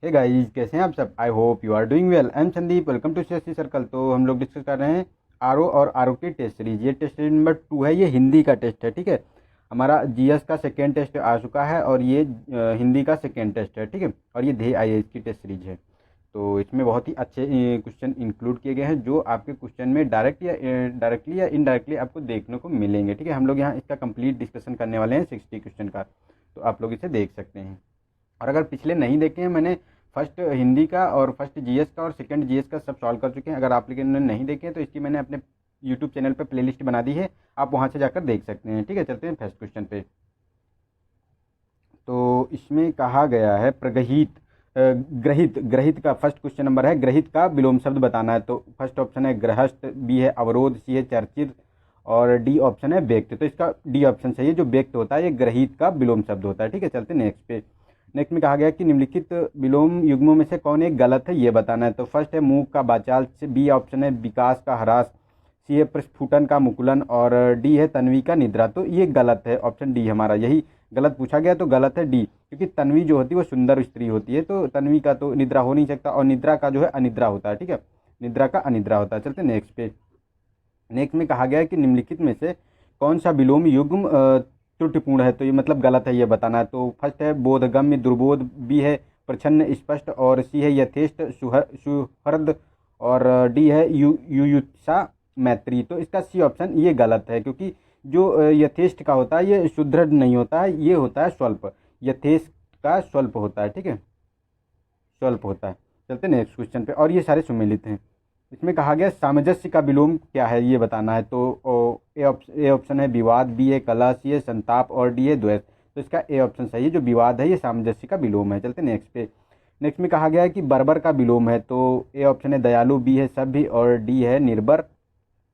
Hey guys, कैसे हैं आप सब। I hope you are doing well. I am Sandeep, welcome to CSC circle. तो हम लोग डिस्कस कर रहे हैं आरओ और आरओ की टेस्ट सीरीज। ये टेस्ट सीरीज नंबर 2 है। ये हिंदी का टेस्ट है, ठीक है। हमारा जीएस का सेकेंड टेस्ट आ चुका है और ये हिंदी का सेकेंड टेस्ट है, ठीक है। और ये ध्येय आईएएस की टेस्ट सीरीज है। तो इसमें बहुत ही अच्छे क्वेश्चन इंक्लूड किए गए हैं जो आपके क्वेश्चन में डायरेक्टली या इनडायरेक्टली आपको देखने को मिलेंगे, ठीक है। हम लोग यहाँ इसका कंप्लीट डिस्कशन करने वाले हैं 60 क्वेश्चन का। तो आप लोग इसे देख सकते हैं। और अगर पिछले नहीं देखे हैं, मैंने फर्स्ट हिंदी का और फर्स्ट जीएस का और सेकंड जीएस का सब सॉल्व कर चुके हैं। अगर आप लोगों ने नहीं देखे हैं तो इसकी मैंने अपने यूट्यूब चैनल पे प्लेलिस्ट बना दी है, आप वहाँ से जाकर देख सकते हैं, ठीक है। चलते हैं फर्स्ट क्वेश्चन पे। तो इसमें कहा गया है ग्रहित ग्रहित का फर्स्ट क्वेश्चन नंबर है, ग्रहित का विलोम शब्द बताना है। तो फर्स्ट ऑप्शन है ग्रहस्थ, बी है अवरोध, सी है चर्चित और डी ऑप्शन है व्यक्त। तो इसका डी ऑप्शन सही है। जो व्यक्त होता है ये ग्रहित का विलोम शब्द होता है, ठीक है। चलते नेक्स्ट पे। नेक्स्ट में कहा गया कि निम्नलिखित विलोम युग्मों में से कौन एक गलत है, ये बताना है। तो फर्स्ट है मूक का वाचाल, बी ऑप्शन है विकास का ह्रास, सी है प्रस्फुटन का मुकुलन और डी है तन्वी का निद्रा। तो ये गलत है, ऑप्शन डी हमारा यही गलत पूछा गया, तो गलत है डी। क्योंकि तन्वी जो होती है वो सुंदर स्त्री होती है, तो तन्वी का तो निद्रा हो नहीं सकता और निद्रा का जो है अनिद्रा होता है, ठीक है। निद्रा का अनिद्रा होता है। चलते नेक्स्ट पे। नेक्स्ट में कहा गया है कि निम्नलिखित में से कौन सा विलोम युग्म त्रुटिपूर्ण है, तो ये मतलब गलत है, ये बताना है। तो फर्स्ट है बोधगम्य दुर्बोध, बी है प्रच्छन्न स्पष्ट और सी है यथेष्ट सुहृद और डी है युयुत्सा मैत्री। तो इसका सी ऑप्शन ये गलत है, क्योंकि जो यथेष्ट का होता है ये सुदृढ़ नहीं होता है, ये होता है स्वल्प। यथेष्ट का स्वल्प होता है, ठीक है, स्वल्प होता है। चलते नेक्स्ट क्वेश्चन पे। और ये सारे सुमेलित हैं। इसमें कहा गया सामंजस्य का विलोम क्या है, ये बताना है। तो ए ऑप्शन है विवाद, बी है कलह, सी है संताप और डी है द्वेष। तो इसका ए ऑप्शन सही है। जो विवाद है ये सामंजस्य का विलोम है। चलते नेक्स्ट पे। नेक्स्ट में कहा गया है कि बर्बर का विलोम है। तो ए ऑप्शन है दयालु, बी है सभ्य और डी है निर्भर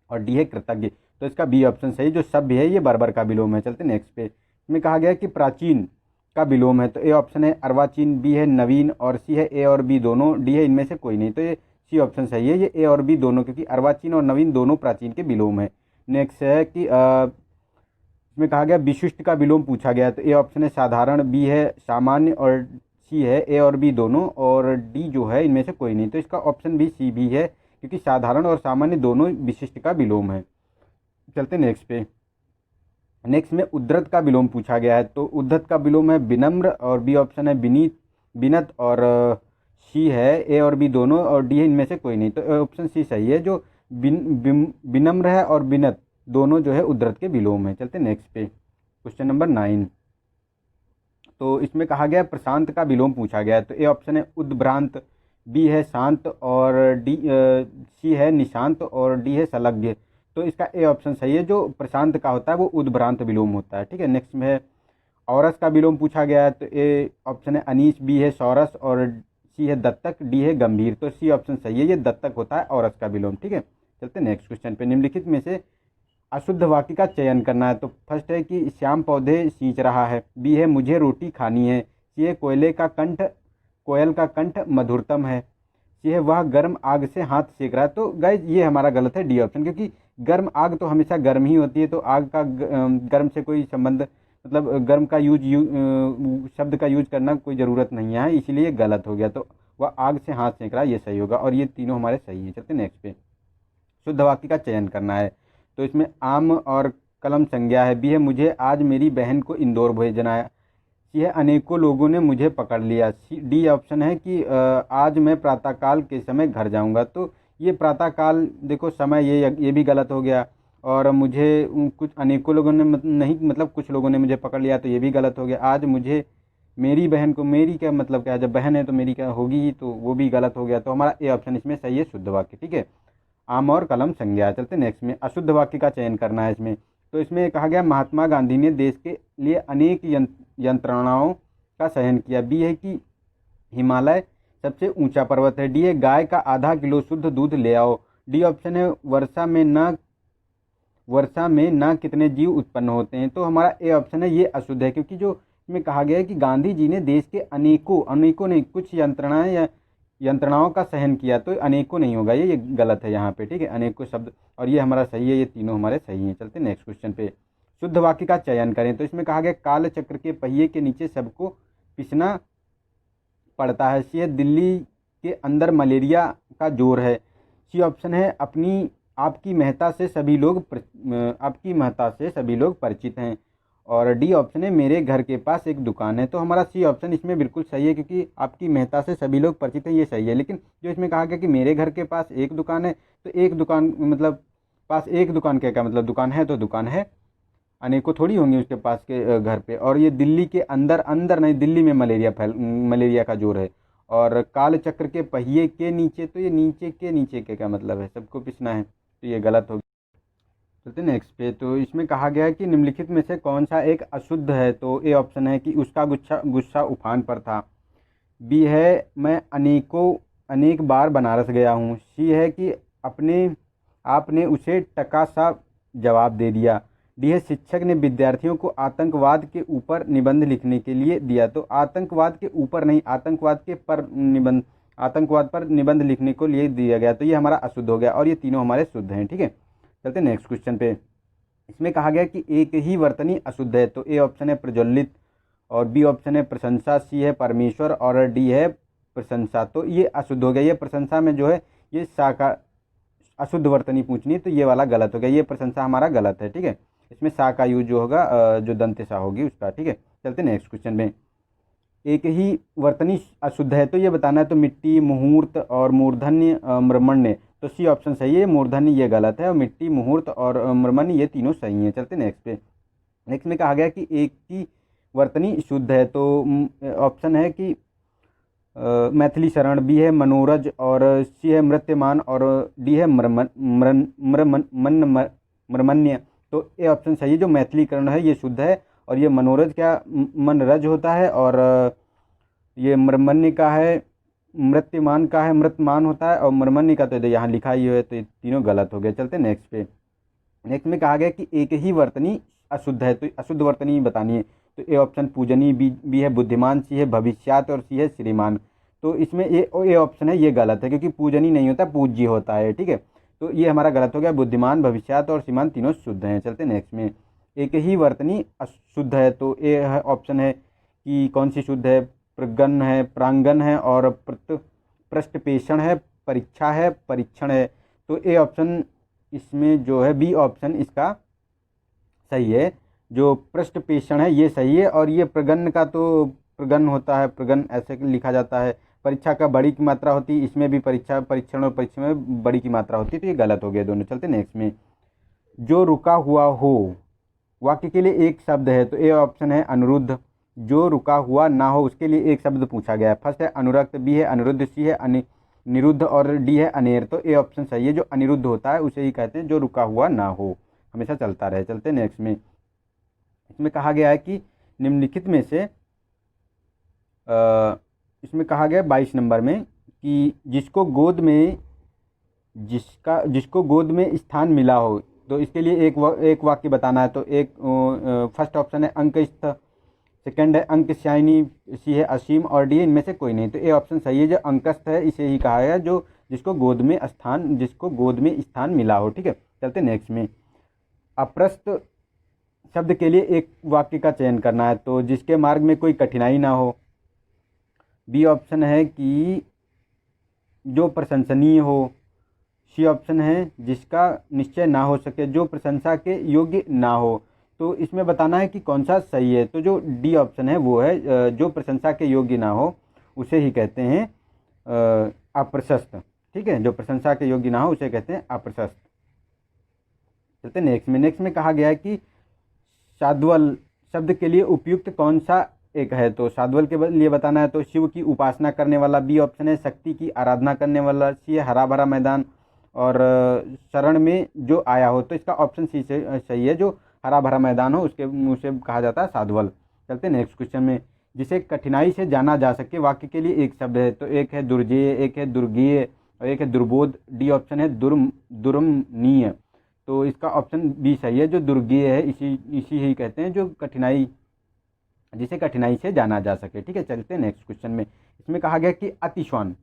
और डी है कृतज्ञ। तो इसका बी ऑप्शन सही। जो सभ्य है ये बर्बर का विलोम है। चलते नेक्स्ट पे। इसमें कहा गया है कि प्राचीन का विलोम है। तो ए ऑप्शन है अर्वाचीन, बी है नवीन और सी है ए और बी दोनों, डी है इनमें से कोई नहीं। तो ये सी ऑप्शन सही है। ये ए और बी दोनों, क्योंकि अर्वाचीन और नवीन दोनों प्राचीन के विलोम है। नेक्स्ट है कि इसमें कहा गया विशिष्ट का विलोम पूछा गया। तो ए ऑप्शन है साधारण, बी है सामान्य और सी है ए और बी दोनों और डी जो है इनमें से कोई नहीं। तो इसका ऑप्शन भी सी भी है, क्योंकि साधारण और सामान्य दोनों विशिष्ट का विलोम है। चलते नेक्स्ट पे। नेक्स्ट में उद्धृत का विलोम पूछा गया है। तो उद्धृत का विलोम है विनम्र और बी ऑप्शन है विनीत विनत और सी है ए और बी दोनों और डी है इनमें से कोई नहीं। तो ऑप्शन सी सही है। जो विनम्र है और विनत दोनों जो है उद्धृत के विलोम है। चलते नेक्स्ट पे। Question number 9। तो इसमें कहा गया प्रशांत का विलोम पूछा गया है। तो ए ऑप्शन है उद्भ्रांत, बी है शांत और डी सी है निशांत और डी है संलग्न। तो इसका ए ऑप्शन सही है। जो प्रशांत का होता है वो उद्भ्रांत विलोम होता है, ठीक है। नेक्स्ट में है औरस का विलोम पूछा गया है। तो ए ऑप्शन है अनीश, बी है सौरस और सी है दत्तक, डी है गंभीर। तो सी ऑप्शन सही है। ये दत्तक होता है औरस का विलोम, ठीक है। चलते नेक्स्ट क्वेश्चन पे। निम्नलिखित में से अशुद्ध वाक्य का चयन करना है। तो फर्स्ट है कि श्याम पौधे सींच रहा है, बी है मुझे रोटी खानी है, सी है कोयल का कंठ मधुरतम है, सी है वह गर्म आग से हाथ सेक रहा है। तो गाइज ये हमारा गलत है, डी ऑप्शन। क्योंकि गर्म आग तो हमेशा गर्म ही होती है, तो आग का गर्म से कोई संबंध, मतलब गर्म का शब्द का यूज करना कोई ज़रूरत नहीं है, इसीलिए गलत हो गया। तो वह आग से हाथ सेक रहा है, ये सही होगा। और ये तीनों हमारे सही हैं। चलते नेक्स्ट पे। शुद्ध वाक्य का चयन करना है। तो इसमें आम और कलम संज्ञा है, बी है मुझे आज मेरी बहन को इंदौर भेजना है, सी है अनेकों लोगों ने मुझे पकड़ लिया, डी ऑप्शन है कि आज मैं प्रातःकाल के समय घर जाऊंगा। तो ये प्रातःकाल देखो समय, ये भी गलत हो गया। और मुझे कुछ अनेकों लोगों ने नहीं, मतलब कुछ लोगों ने मुझे पकड़ लिया, तो ये भी गलत हो गया। आज मुझे मेरी बहन को, मेरी क्या मतलब क्या है, जब बहन है तो मेरी क्या होगी ही, तो वो भी गलत हो गया। तो हमारा ए ऑप्शन इसमें सही है, शुद्ध वाक्य, ठीक है। आम और कलम संज्ञा। चलते नेक्स्ट में। अशुद्ध वाक्य का चयन करना है इसमें। तो इसमें कहा गया महात्मा गांधी ने देश के लिए अनेक यंत्रणाओं का सहन किया, बी है कि हिमालय सबसे ऊंचा पर्वत है, डी है गाय का आधा किलो शुद्ध दूध ले आओ, डी ऑप्शन है वर्षा में न कितने जीव उत्पन्न होते हैं। तो हमारा ए ऑप्शन है ये अशुद्ध है, क्योंकि जो इसमें कहा गया है कि गांधी जी ने देश के अनेकों नहीं, कुछ यंत्रणाएं या यंत्रणाओं का सहन किया, तो अनेकों नहीं होगा, ये गलत है यहाँ पे, ठीक है। अनेकों शब्द, और ये हमारा सही है। ये तीनों हमारे सही हैं। चलते नेक्स्ट क्वेश्चन पे। शुद्ध वाक्य का चयन करें। तो इसमें कहा गया काल चक्र के पहिए के नीचे सबको पिसना पड़ता है। सी है दिल्ली के अंदर मलेरिया का जोर है। सी ऑप्शन है अपनी आपकी महत्ता से सभी लोग आपकी महत्ता से सभी लोग परिचित हैं। और डी ऑप्शन है मेरे घर के पास एक दुकान है। तो हमारा सी ऑप्शन इसमें बिल्कुल सही है, क्योंकि आपकी महत्ता से सभी लोग परिचित हैं, ये सही है। लेकिन जो इसमें कहा गया कि मेरे घर के पास एक दुकान है, तो एक दुकान मतलब पास एक दुकान क्या मतलब दुकान है तो दुकान है, अनेकों थोड़ी होंगी उसके पास के घर पे। और ये दिल्ली के अंदर अंदर नहीं, दिल्ली में मलेरिया का जोर है। और काल चक्र के पहिए के नीचे, तो ये नीचे के नीचे के क्या मतलब है, सबको पिसना है, तो ये गलत हो गया। चलते नेक्स्ट पे। तो इसमें कहा गया है कि निम्नलिखित में से कौन सा एक अशुद्ध है। तो ए ऑप्शन है कि उसका गुस्सा गुस्सा उफान पर था। बी है मैं अनेक बार बनारस गया हूँ। सी है कि अपने आपने उसे टका सा जवाब दे दिया। डी है शिक्षक ने विद्यार्थियों को आतंकवाद के ऊपर निबंध लिखने के लिए दिया। तो आतंकवाद के ऊपर नहीं, आतंकवाद पर निबंध लिखने को लिए दिया गया। तो ये हमारा अशुद्ध हो गया और ये तीनों हमारे शुद्ध हैं। ठीक है, चलते नेक्स्ट क्वेश्चन पे। इसमें कहा गया कि एक ही वर्तनी अशुद्ध है। तो ए ऑप्शन है प्रज्वलित, और बी ऑप्शन है प्रशंसा, सी है परमेश्वर, और डी है प्रशंसा। तो ये अशुद्ध हो गया। ये प्रशंसा में जो है ये सा अशुद्ध वर्तनी पूछनी है, तो ये वाला गलत हो गया। ये प्रशंसा हमारा गलत है। ठीक है, इसमें सा का यूज जो होगा जो दंत सा होगी उसका। ठीक है, चलते नेक्स्ट क्वेश्चन में। एक ही वर्तनी अशुद्ध है, तो ये बताना है। तो मिट्टी, मुहूर्त और मूर्धन्य मृमण्य। तो सी ऑप्शन सही है, मूर्धन्य ये गलत है, और मिट्टी, मुहूर्त और मृमण्य ये तीनों सही हैं। चलते नेक्स्ट पे। नेक्स्ट में कहा गया कि एक ही वर्तनी शुद्ध है। तो ऑप्शन है कि मैथिली शरण, बी है मनोरज, और सी है मृत्यमान, और डी है मृमन्य। तो ए ऑप्शन सही है, जो मैथिलीकरण है ये शुद्ध है, और ये मनोरज क्या मनरज होता है, और ये मृमन्य का है मृत्यमान का है मृतमान होता है, और मृमन्य का तो यहाँ लिखा ही है, तो ये तीनों गलत हो गए। चलते नेक्स्ट पे। नेक्स्ट में कहा गया कि एक ही वर्तनी अशुद्ध है। तो अशुद्ध वर्तनी बतानी है। तो ए ऑप्शन पूजनीय, बी है बुद्धिमान, सी है भविष्यात, और सी है श्रीमान। तो इसमें ए ऑप्शन है ये गलत है, क्योंकि पूजनीय नहीं होता, पूज्य होता है। ठीक है, तो ये हमारा गलत हो गया। बुद्धिमान, भविष्यात और श्रीमान तीनों शुद्ध हैं। चलते नेक्स्ट में। एक ही वर्तनी अशुद्ध है। तो ए है ऑप्शन है कि कौन सी शुद्ध है, प्रगन है, प्रांगण है, और पृष्ठपेषण है, परीक्षा है, परीक्षण है। तो ए ऑप्शन इसमें जो है बी ऑप्शन इसका सही है, जो पृष्ठपेषण है ये सही है। और ये प्रगन का तो प्रगन होता है, प्रगन ऐसे लिखा जाता है। परीक्षा का बड़ी की मात्रा होती है, इसमें भी परीक्षा, परीक्षण और परीक्षा में बड़ी की मात्रा होती है, तो ये गलत हो गया दोनों। चलते नेक्स्ट में। जो रुका हुआ हो वाक्य के लिए एक शब्द है। तो ए ऑप्शन है अनुरुद्ध। जो रुका हुआ ना हो उसके लिए एक शब्द पूछा गया है। फर्स्ट है अनुरक्त, बी है अनुरुद्ध, सी है निरुद्ध, और डी है अनेर। तो ए ऑप्शन सही है, जो अनिरुद्ध होता है उसे ही कहते हैं जो रुका हुआ ना हो, हमेशा चलता रहे। चलते नेक्स्ट में। इसमें कहा गया है कि निम्नलिखित में से इसमें कहा गया 22 नंबर में कि जिसको गोद में स्थान मिला हो। तो इसके लिए एक वाक्य बताना है। तो एक फर्स्ट ऑप्शन है अंकस्थ, सेकंड है अंकस्यायनी, सी है असीम, और डी इनमें से कोई नहीं। तो ए ऑप्शन सही है, जो अंकस्थ है इसे ही कहा गया जो जिसको गोद में स्थान मिला हो। ठीक है, चलते नेक्स्ट में। अप्रस्थ शब्द के लिए एक वाक्य का चयन करना है। तो जिसके मार्ग में कोई कठिनाई ना हो। बी ऑप्शन है कि जो प्रशंसनीय हो। सी ऑप्शन है जिसका निश्चय ना हो सके, जो प्रशंसा के योग्य ना हो। तो इसमें बताना है कि कौन सा सही है। तो जो डी ऑप्शन है वो है जो प्रशंसा के योग्य ना हो उसे ही कहते हैं अप्रशस्त। ठीक है, जो प्रशंसा के योग्य ना हो उसे कहते हैं अप्रशस्त। चलते नेक्स्ट में। नेक्स्ट में कहा गया है कि साध्वल शब्द के लिए उपयुक्त कौन सा एक है। तो साध्वल के लिए बताना है। तो शिव की उपासना करने वाला, बी ऑप्शन है शक्ति की आराधना करने वाला, सी है हरा भरा मैदान, और शरण में जो आया हो। तो इसका ऑप्शन सी से सही है, जो हरा भरा मैदान हो उसे कहा जाता है साध्वल। चलते नेक्स्ट क्वेश्चन में। जिसे कठिनाई से जाना जा सके वाक्य के लिए एक शब्द है। तो एक है दुर्जेय, एक है दुर्गेय, और एक है दुर्बोध। डी ऑप्शन है दुर्मनीय। तो इसका ऑप्शन बी सही है, जो दुर्गेय है इसी ही कहते हैं जिसे कठिनाई से जाना जा सके। ठीक है, चलते हैं नेक्स्ट क्वेश्चन में। इसमें कहा गया कि अतिश्वान,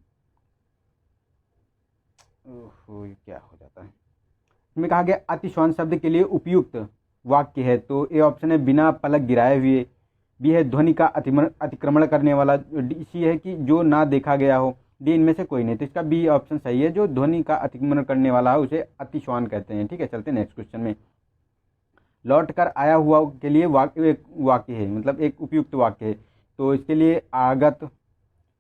क्या हो जाता है। इसमें कहा गया अतिश्वान शब्द के लिए उपयुक्त वाक्य है। तो ए ऑप्शन है बिना पलक गिराए हुए, बी है ध्वनि का अतिक्रमण करने वाला, सी है कि जो ना देखा गया हो, डी इनमें से कोई नहीं। तो इसका बी ऑप्शन सही है, जो ध्वनि का अतिक्रमण करने वाला है उसे अतिश्वान कहते हैं। ठीक है, चलते नेक्स्ट क्वेश्चन में। लौट कर आया हुआ के लिए एक वाक्य है, मतलब एक उपयुक्त वाक्य है। तो इसके लिए आगत,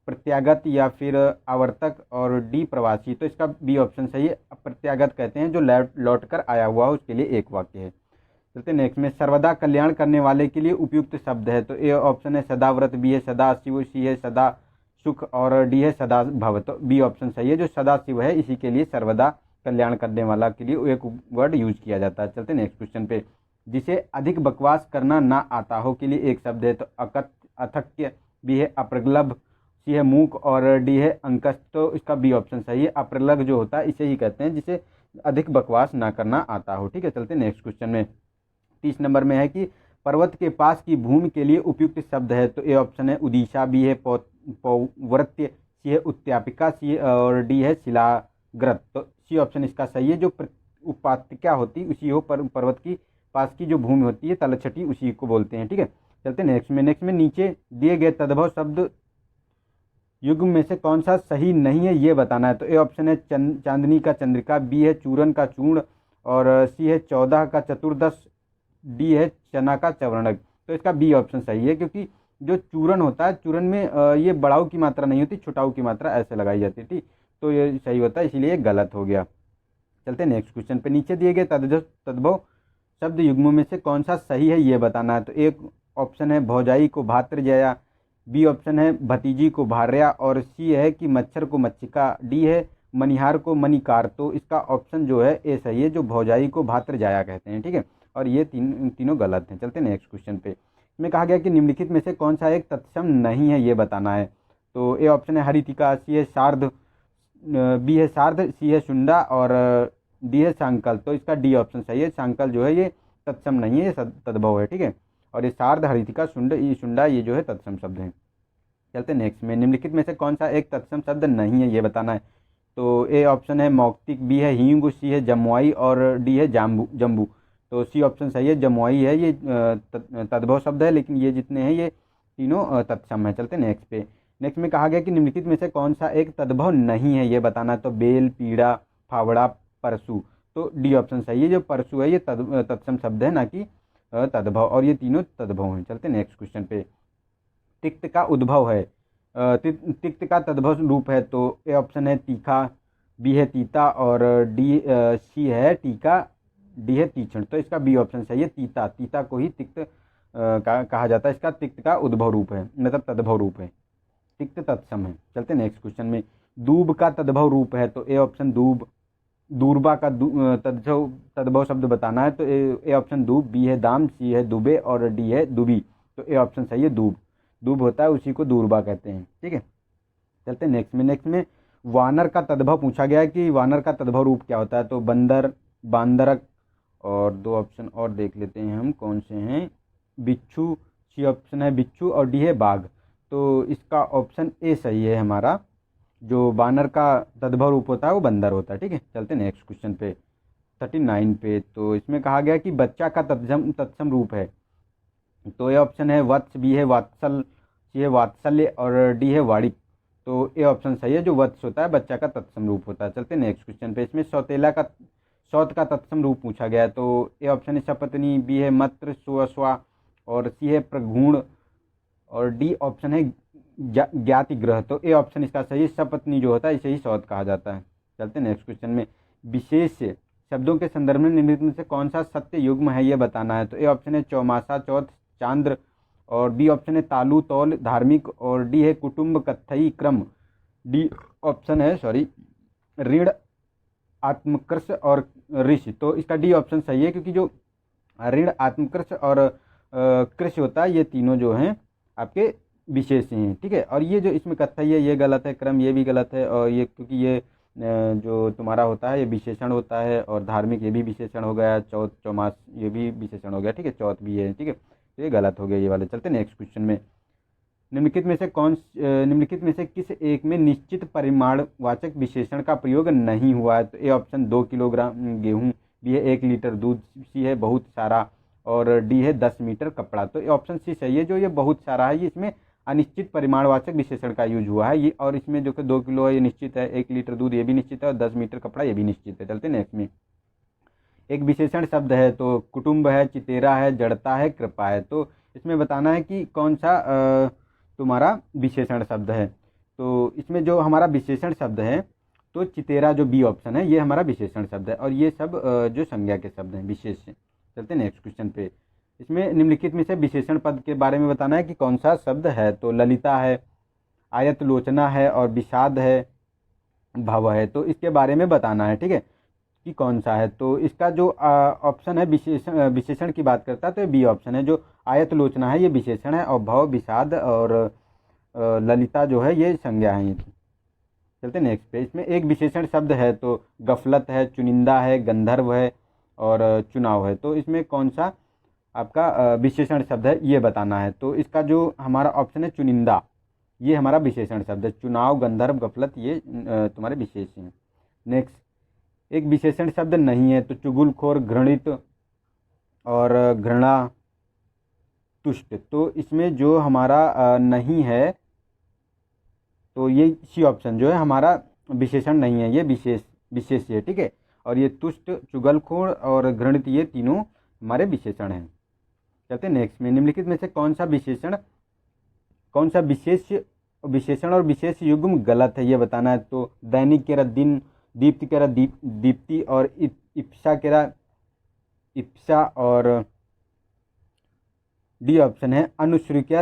प्रत्यागत या फिर आवर्तक, और डी प्रवासी। तो इसका बी ऑप्शन सही है, प्रत्यागत कहते हैं जो लौट कर आया हुआ हो, उसके लिए एक वाक्य है। चलते नेक्स्ट में। सर्वदा कल्याण करने वाले के लिए उपयुक्त शब्द है। तो ए ऑप्शन है सदाव्रत, बी है सदा शिव, सी है सदा सुख, और डी है सदा भव। तो बी ऑप्शन सही है, जो सदा शिव है इसी के लिए सर्वदा कल्याण करने वाला के लिए एक वर्ड यूज किया जाता है। चलते नेक्स्ट क्वेश्चन पे। जिसे अधिक बकवास करना ना आता हो के लिए एक शब्द है। तो अथक्य, बी है अप्रगल्भ, सी है मूक, और डी है अंकस्त। तो इसका बी ऑप्शन सही है। अप्रगल्भ जो होता है इसे ही कहते हैं जिसे अधिक बकवास ना करना आता हो। ठीक है, चलते नेक्स्ट क्वेश्चन में। 30 नंबर में है कि पर्वत के पास की भूमि के लिए उपयुक्त शब्द है। तो ए ऑप्शन है उदीशा, बी है पौवर्त्य, सी है उत्यापिका, सी और डी है शिलाग्रत। तो सी ऑप्शन इसका सही है, जो उपातिका होती उसी हो, पर्वत की पास की जो भूमि होती है तलछटी उसी को बोलते हैं। ठीक है, चलते नेक्स्ट में नीचे दिए गए तद्भव शब्द युग्म में से कौन सा सही नहीं है ये बताना है। तो ए ऑप्शन है चांदनी का चंद्रिका, बी है चूरन का चूर्ण, और सी है 14 का चतुर्दश, डी है चना का चवर्णक। तो इसका बी ऑप्शन सही है, क्योंकि जो चूरन होता है, चूरन में ये बड़ाऊ की मात्रा नहीं होती, छुटाऊ की मात्रा ऐसे लगाई जाती है। ठीक, तो ये सही होता है, इसीलिए गलत हो गया। चलते नेक्स्ट क्वेश्चन पे। नीचे दिए गए तद्भव शब्द युग्मों में से कौन सा सही है ये बताना है। तो एक ऑप्शन है भौजाई को भातृजया, बी ऑप्शन है भतीजी को भार्या, और सी है कि मच्छर को मच्छिका, डी है मनिहार को मणिकार। तो इसका ऑप्शन जो है ए सही है, जो भौजाई को भातृजाया कहते हैं। ठीक है, और ये तीनों गलत हैं। चलते नेक्स्ट क्वेश्चन पे। इसमें कहा गया कि निम्नलिखित में से कौन सा एक तत्सम नहीं है ये बताना है। तो ए ऑप्शन है हरितिका, सी है शार्द, बी है शार्द, सी है शुंडा, और डी है सांकल। तो इसका डी ऑप्शन सही है, सांकल जो है ये तत्सम नहीं है, ये तद्भव है। ठीक है, और ये शार्द, हरितिका, शुंडा ये जो है तत्सम शब्द हैं। चलते नेक्स्ट में। निम्नलिखित में से कौन सा एक तत्सम शब्द नहीं है ये बताना है। तो ए ऑप्शन है मौक्तिक, बी है हींग, सी है जमुआई, और डी है जम्बू। तो सी ऑप्शन सही है, जमुआई है ये तद्भव शब्द है, लेकिन ये जितने हैं ये तीनों तत्सम है। चलते नेक्स्ट में कहा गया कि निम्नलिखित में से कौन सा एक तद्भव नहीं है ये बताना है। तो बेल, पीड़ा, फावड़ा, परसु। तो डी ऑप्शन सही है, जो परसु है ये तत्सम शब्द है, ना कि तद्भव, और ये तीनों तद्भव हैं। चलते नेक्स्ट क्वेश्चन पे। तिक्त का उद्भव है, तिक्त का तद्भव रूप है। तो ए ऑप्शन है तीखा, बी है तीता, और डी सी है टीका, डी है तीक्ष्ण। तो इसका बी ऑप्शन सही है, तीता को ही तिक्त कहा जाता है। इसका तिक्त का उद्भव रूप है, मतलब तद्भव रूप है, तिक्त तत्सम है। चलते नेक्स्ट क्वेश्चन में। दूब का तद्भव रूप है। तो ए ऑप्शन दूब, दूरबा का तद्भव शब्द बताना है। तो ए ऑप्शन दूब, बी है दाम, सी है दुबे, और डी है दुबी। तो ए ऑप्शन सही है, दूब होता है उसी को दूरबा कहते हैं। ठीक है, चलते नेक्स्ट में वानर का तद्भव पूछा गया है कि वानर का तद्भव रूप क्या होता है। तो बंदर, बांदरक, और दो ऑप्शन और देख लेते हैं हम कौन से हैं, बिच्छू, सी ऑप्शन है बिच्छू, और डी है बाघ। तो इसका ऑप्शन ए सही है हमारा, जो बानर का तद्भव रूप होता है वो बंदर होता है। ठीक है, चलते नेक्स्ट क्वेश्चन पे 39 पे। तो इसमें कहा गया कि बच्चा का तत्सम रूप है। तो ए ऑप्शन है वत्स, बी है वात्सल, सी है वात्सल्य, और डी है वाड़िक। तो ए ऑप्शन सही है, जो वत्स होता है बच्चा का तत्सम रूप होता है। चलते नेक्स्ट क्वेश्चन पे। इसमें सौत का तत्सम रूप पूछा गया है। तो ए ऑप्शन है सपत्नी, बी है मत्र, सुअस्वा, और सी है प्रगुण, और डी ऑप्शन है ज्ञाति ग्रह। तो ए ऑप्शन इसका सही है, सपत्नी जो होता है इसे ही सौत कहा जाता है। चलते नेक्स्ट क्वेश्चन में। विशेष शब्दों के संदर्भ में निम्नलिखित में से कौन सा सत्य युग्म है ये बताना है। तो ए ऑप्शन है चौमासा, चौथ, चांद्र, और बी ऑप्शन है तालु, तौल, धार्मिक, और डी है कुटुंब, कत्थई, क्रम। डी ऑप्शन है ऋण, आत्मकृष, और ऋषि। तो इसका डी ऑप्शन सही है, क्योंकि जो ऋण, आत्मकृष और कृषि होता है ये तीनों जो हैं आपके विशेष हैं। ठीक है, और ये जो इसमें कत्थई है ये गलत है, क्रम ये भी गलत है, और ये क्योंकि ये जो तुम्हारा होता है ये विशेषण होता है, और धार्मिक ये भी विशेषण हो गया, चौथ, चौमास ये भी विशेषण हो गया। ठीक है, चौथ भी है। ठीक है, तो ये गलत हो गया ये वाले। चलते नेक्स्ट क्वेश्चन में। निम्नलिखित में से किस एक में निश्चित परिमाणवाचक विशेषण का प्रयोग नहीं हुआ है। तो ए ऑप्शन 2 किलोग्राम गेहूँ, बी है 1 लीटर दूध, सी है बहुत सारा, और डी है 10 मीटर कपड़ा। तो ये ऑप्शन सी सही है। जो ये बहुत सारा है, ये इसमें अनिश्चित परिमाणवाचक विशेषण का यूज हुआ है ये, और इसमें जो कि 2 किलो है ये निश्चित है, 1 लीटर दूध ये भी निश्चित है, और 10 मीटर कपड़ा ये भी निश्चित है। चलते नेक्स्ट में। एक विशेषण शब्द है, तो कुटुंब है, चितेरा है, जड़ता है, कृपा है। तो इसमें बताना है कि कौन सा तुम्हारा विशेषण शब्द है। तो इसमें जो हमारा विशेषण शब्द है, तो चितेरा जो बी ऑप्शन है ये हमारा विशेषण शब्द है, और ये सब जो संज्ञा के शब्द हैं विशेष। चलते हैं नेक्स्ट क्वेश्चन पे। इसमें निम्नलिखित में से विशेषण पद के बारे में बताना है कि कौन सा शब्द है। तो ललिता है, आयतलोचना है, और विषाद है, भव है। तो इसके बारे में बताना है, ठीक है, कि कौन सा है। तो इसका जो ऑप्शन है विशेषण की बात करता है, तो ये बी ऑप्शन है। जो आयतलोचना है ये विशेषण है, और भव, विषाद और ललिता जो है ये संज्ञा है। चलते नेक्स्ट पे। इसमें एक विशेषण शब्द है, तो गफलत है, चुनिंदा है, गंधर्व है, और चुनाव है। तो इसमें कौन सा आपका विशेषण शब्द है ये बताना है। तो इसका जो हमारा ऑप्शन है चुनिंदा, ये हमारा विशेषण शब्द है। चुनाव, गंधर्व, गफलत ये तुम्हारे विशेष हैं। नेक्स्ट, एक विशेषण शब्द नहीं है, तो चुगलखोर, घृणित और घृणा, तुष्ट। तो इसमें जो हमारा नहीं है, तो ये सी ऑप्शन जो है हमारा विशेषण नहीं है, ये विशेष है, ठीक है। और ये तुष्ट, चुगलखोर और घृणित ये तीनों हमारे विशेषण हैं। कहते हैं नेक्स्ट में। निम्नलिखित में से कौन सा विशेषण और विशेष युग्म गलत है ये बताना है। तो दैनिक के रहा दिन, दीप्ति के रहा दीप्ति, और इप्सा के रहा इप्सा, और डी ऑप्शन है अनुश्रुति।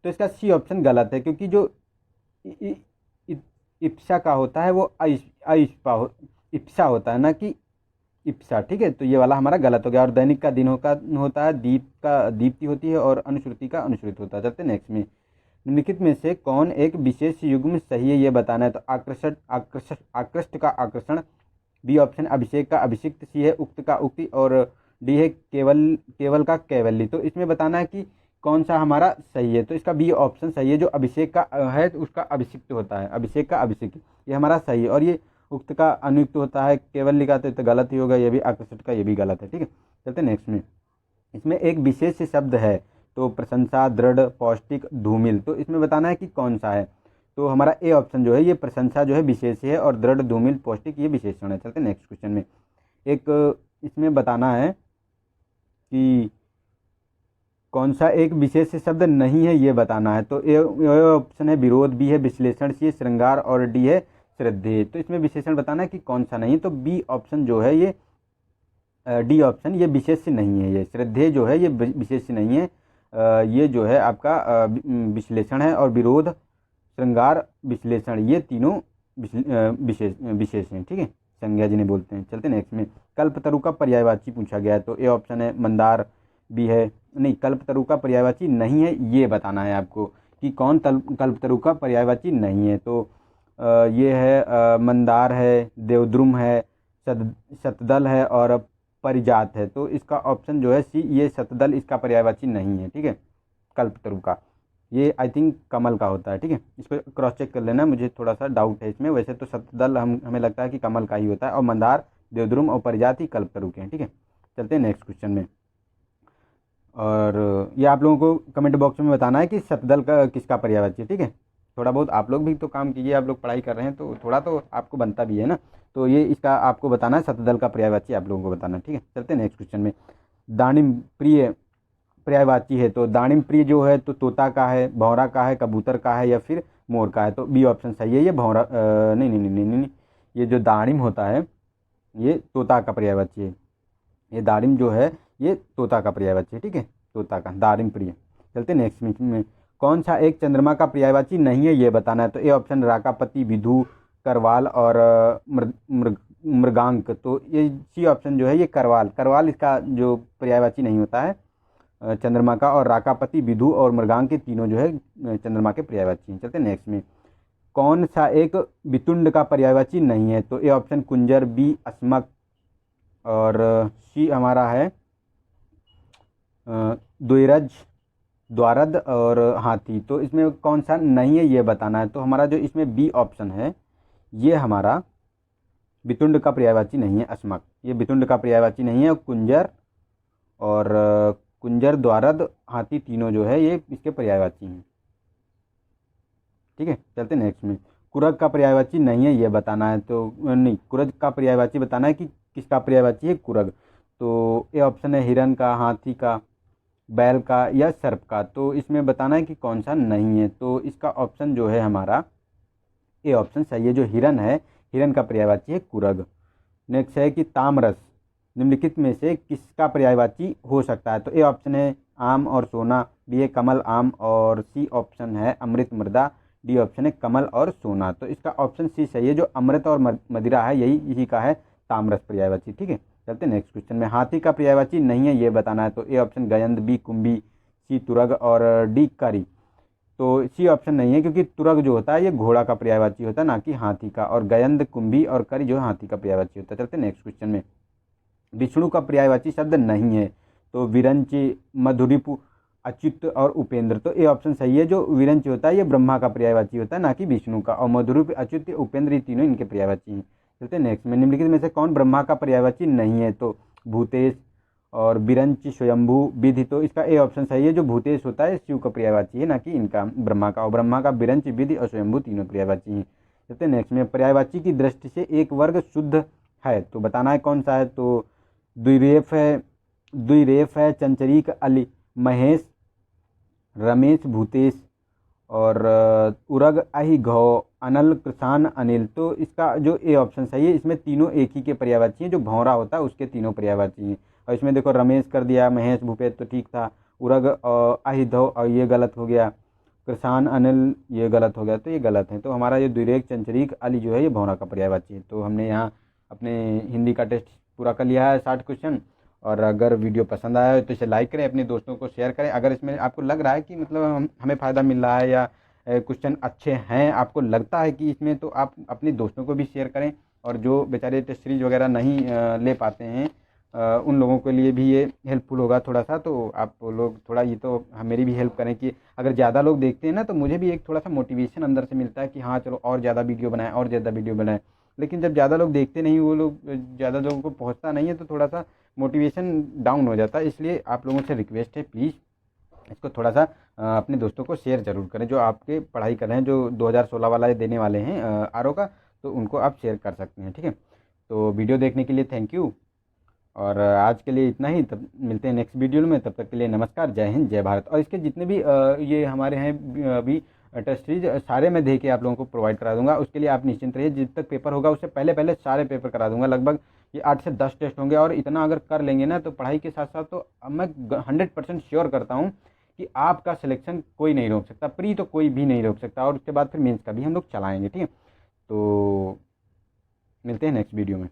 तो इसका सी ऑप्शन गलत है, क्योंकि जो इप्सा का होता है वो इप्सा होता है, ना कि इप्सा, ठीक है। तो ये वाला हमारा गलत हो गया। और दैनिक का दिन होता है, दीप का दीप्ति होती है, और अनुश्रुति का अनुश्रुत होता है। चलते नेक्स्ट में। निम्नलिखित में से कौन एक विशेष युग्म सही है ये बताना है। तो आकृष्ट का आकर्षण, बी ऑप्शन अभिषेक का अभिषिक्त, सी है उक्त का उक्ति, और डी है केवल का कैवल्य। तो इसमें बताना है कि कौन सा हमारा सही है। तो इसका बी ऑप्शन सही है। जो अभिषेक का है तो उसका अभिषिक्त होता है, अभिषेक का अभिषेक, ये हमारा सही है। और ये उक्त का अनुयुक्त होता है, केवल्य का तो गलत ही होगा, ये भी आकर्षित का ये भी गलत है, ठीक है। चलते नेक्स्ट में। इसमें एक विशेष शब्द है, तो प्रशंसा, दृढ़, पौष्टिक, धूमिल। तो इसमें बताना है कि कौन सा है। तो हमारा ए ऑप्शन जो है ये प्रशंसा जो है विशेष है, और दृढ़, धूमिल, पौष्टिक ये विशेषण है। चलते नेक्स्ट क्वेश्चन में। एक इसमें बताना है कि कौन सा एक विशेष शब्द नहीं है ये बताना है। तो ए ऑप्शन है विरोध, बी है विश्लेषण, सी है श्रृंगार, और डी है श्रद्धेय। तो इसमें विशेषण बताना है कि कौन सा नहीं है। तो बी ऑप्शन जो है ये डी ऑप्शन ये विशेष नहीं है। ये श्रद्धेय जो है ये विशेष नहीं है, ये जो है आपका विश्लेषण है। और विरोध, श्रृंगार, विश्लेषण ये तीनों विशेष हैं, ठीक है, संज्ञा जिन्हें बोलते हैं। चलते नेक्स्ट में। कल्पतरु का पर्यायवाची पूछा गया है। तो ए ऑप्शन है मंदार, बी है नहीं, कल्पतरु का पर्यायवाची नहीं है ये बताना है आपको कि कौन कल्पतरु का पर्यायवाची नहीं है। तो ये है मंदार है, देवद्रुम है, शतदल है, और परिजात है। तो इसका ऑप्शन जो है सी, ये शतदल इसका पर्यायवाची नहीं है, ठीक है, कल्पतरु का। ये आई थिंक कमल का होता है, ठीक है। इसको क्रॉस चेक कर लेना, मुझे थोड़ा सा डाउट है इसमें। वैसे तो शतदल हमें लगता है कि कमल का ही होता है, और मंदार, देवद्रुम और परिजात ही कल्पतरु के हैं, ठीक है। चलते हैं नेक्स्ट क्वेश्चन में। और ये आप लोगों को कमेंट बॉक्स में बताना है कि शतदल का किसका पर्यायवाची है, ठीक है। थोड़ा बहुत आप लोग भी तो काम कीजिए, आप लोग पढ़ाई कर रहे हैं तो थोड़ा तो आपको बनता भी है ना। तो ये इसका आपको बताना है, शतदल का पर्यायवाची आप लोगों को बताना है, ठीक है। चलते हैं नेक्स्ट क्वेश्चन में। दानिम प्रिय पर्यायवाची है। तो दानिम प्रिय जो है तो तोता का है, भौरा का है, कबूतर का है, या फिर मोर का है। तो बी ऑप्शन सही है। ये भौरा नहीं नहीं नहीं नहीं, ये जो दानिम होता है ये तोता का पर्यायवाची है। ये दानिम जो है ये तोता का पर्यायवाची है, ठीक है, तोता का, दानिम प्रिय। चलते नेक्स्ट में। कौन सा एक चंद्रमा का पर्यायवाची नहीं है ये बताना है। तो ए ऑप्शन राकापति, विधु, करवाल, और मृगांक। तो ये सी ऑप्शन जो है ये करवाल इसका जो पर्यायवाची नहीं होता है चंद्रमा का। और राकापति, विधु और मृगांक के तीनों जो है चंद्रमा के पर्यायवाची हैं। चलते नेक्स्ट में। कौन सा एक वितुंड का पर्यायवाची नहीं है। तो ए ऑप्शन कुंजर, बी अस्मक, और सी हमारा है द्विरज, द्वारद और हाथी। तो इसमें कौन सा नहीं है ये बताना है। तो हमारा जो इसमें बी ऑप्शन है ये हमारा वितुंड का पर्यायवाची नहीं है, अस्मक। ये वितुंड का पर्यायवाची नहीं है। कुंजर और कुंजर, द्वारद, हाथी तीनों जो है ये इसके पर्यायवाची हैं। ठीक है, चलते नेक्स्ट में। कुरग का पर्यायवाची नहीं है ये बताना है, तो नहीं, कुरग का पर्यायवाची बताना है कि किसका पर्यायवाची है कुरग। तो ये ऑप्शन है हिरन का, हाथी का, बैल का या सर्प का। तो इसमें बताना है कि कौन सा नहीं है। तो इसका ऑप्शन जो है हमारा ये ऑप्शन सही है, जो हिरन है, हिरन का पर्यायवाची है कुरग। नेक्स्ट है कि तामरस निम्नलिखित में से किसका पर्यायवाची हो सकता है। तो ए ऑप्शन है आम और सोना, बी है कमल आम, और सी ऑप्शन है अमृत मृदा, डी ऑप्शन है कमल और सोना। तो इसका ऑप्शन सी सही है, जो अमृत और मदिरा है यही का है तामरस पर्यायवाची। ठीक है, चलते नेक्स्ट क्वेश्चन में। हाथी का पर्यायवाची नहीं है ये बताना है। तो ए ऑप्शन गयंद, बी कुंभी, सी तुरग और डी कारी। तो सी ऑप्शन नहीं है, क्योंकि तुरग जो होता है ये घोड़ा का पर्यायवाची होता है, ना कि हाथी का, और गयंद, कुंभी और करी जो हाथी का पर्यायवाची होता है। चलते नेक्स्ट क्वेश्चन में। विष्णु का पर्यायवाची शब्द नहीं है। तो विरंच, मधुरिपु, अच्युत और उपेंद्र। तो ये ऑप्शन सही है, जो विरंच होता है ये ब्रह्मा का पर्यायवाची होता है, ना कि विष्णु का, और मधुरिप, अच्युत, उपेंद्र ये तीनों इनके पर्यायवाची हैं। चलते नेक्स्ट में। निम्नलिखित में से कौन ब्रह्मा का पर्यायवाची नहीं है। तो भूतेश और विरंच, स्वयंभू, विधि। तो इसका ए ऑप्शन सही है, जो भूतेश होता है शिव का पर्यायवाची है, ना कि इनका ब्रह्मा का, और ब्रह्मा का विरंच, विधि और स्वयंभू तीनों पर्यायवाची हैं। चलते नेक्स्ट में। पर्यायवाची की दृष्टि से एक वर्ग शुद्ध है, तो बताना है कौन सा है। तो द्विरेफ है, चंचरीक, अली, महेश, रमेश, भूतेश और उरग, अहि, घौ, अनल, कृषान, अनिल। तो इसका जो ए ऑप्शन सही है, इसमें तीनों एक ही के पर्यायवाची हैं, जो भौरा होता है उसके तीनों पर्यायवाची हैं। और इसमें देखो रमेश कर दिया, महेश, भूपेश तो ठीक था, उरग और अहि, धौ और ये गलत हो गया, कृषान, अनिल ये गलत हो गया, तो ये गलत है। तो हमारा ये द्विरेफ, चंचरीक, अली जो है ये भौरा का पर्यायवाची है। तो हमने यहाँ अपने हिंदी का टेस्ट पूरा कर लिया है, 60 क्वेश्चन। और अगर वीडियो पसंद आया है तो इसे लाइक करें, अपने दोस्तों को शेयर करें। अगर इसमें आपको लग रहा है कि मतलब हमें फ़ायदा मिल रहा है या क्वेश्चन अच्छे हैं, आपको लगता है कि इसमें, तो आप अपने दोस्तों को भी शेयर करें। और जो बेचारे टेस्ट सीरीज वगैरह नहीं ले पाते हैं, उन लोगों के लिए भी ये हेल्पफुल होगा थोड़ा सा। तो आप लोग थोड़ा ये तो मेरी भी हेल्प करें कि अगर ज़्यादा लोग देखते हैं ना, तो मुझे भी एक थोड़ा सा मोटिवेशन अंदर से मिलता है कि हाँ चलो और ज़्यादा वीडियो बनाएं, और ज़्यादा वीडियो बनाएं। लेकिन जब ज़्यादा लोग देखते नहीं, वो लोग ज़्यादा लोगों को पहुंचता नहीं है, तो थोड़ा सा मोटिवेशन डाउन हो जाता है। इसलिए आप लोगों से रिक्वेस्ट है, प्लीज़ इसको थोड़ा सा अपने दोस्तों को शेयर ज़रूर करें, जो आपके पढ़ाई कर रहे हैं, जो 2016 वाला देने वाले हैं आरओ का, तो उनको आप शेयर कर सकते हैं। ठीक है, तो वीडियो देखने के लिए थैंक यू। और आज के लिए इतना ही, तब मिलते हैं नेक्स्ट वीडियो में। तब तक के लिए नमस्कार, जय हिंद, जय भारत। और इसके जितने भी ये हमारे हैं अभी टेस्ट सीरीज, सारे मैं दे के आप लोगों को प्रोवाइड करा दूंगा। उसके लिए आप निश्चिंत रहिए, जिस तक पेपर होगा उससे पहले पहले सारे पेपर करा दूंगा। लगभग ये 8 से 10 टेस्ट होंगे, और इतना अगर कर लेंगे ना, तो पढ़ाई के साथ साथ तो मैं 100% श्योर करता हूँ कि आपका सिलेक्शन कोई नहीं रोक सकता, प्री तो कोई भी नहीं रोक सकता। और उसके बाद फिर मेंस का भी हम लोग चलाएंगे। ठीक है, तो मिलते हैं नेक्स्ट वीडियो में।